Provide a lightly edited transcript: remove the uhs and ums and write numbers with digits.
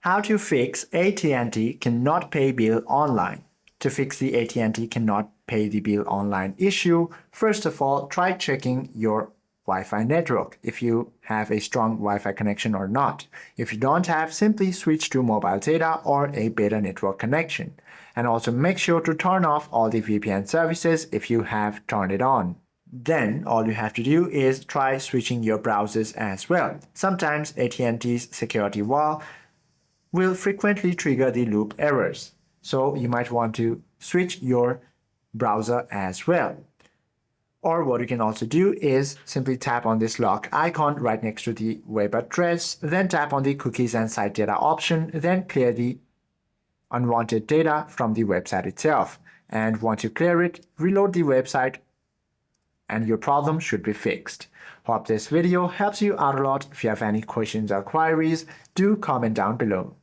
How to fix AT&T cannot pay bill online. To fix the AT&T cannot pay the bill online issue, first of all, try checking your Wi-Fi network if you have a strong Wi-Fi connection or not. If you don't have, simply switch to mobile data or a better network connection. And also make sure to turn off all the VPN services if you have turned it on. Then all you have to do is try switching your browsers as well. Sometimes AT&T's security wall will frequently trigger the loop errors. So you might want to switch your browser as well. Or what you can also do is simply tap on this lock icon right next to the web address, then tap on the cookies and site data option, then clear the unwanted data from the website itself. And once you clear it, reload the website and your problem should be fixed. Hope this video helps you out a lot. If you have any questions or queries, do comment down below.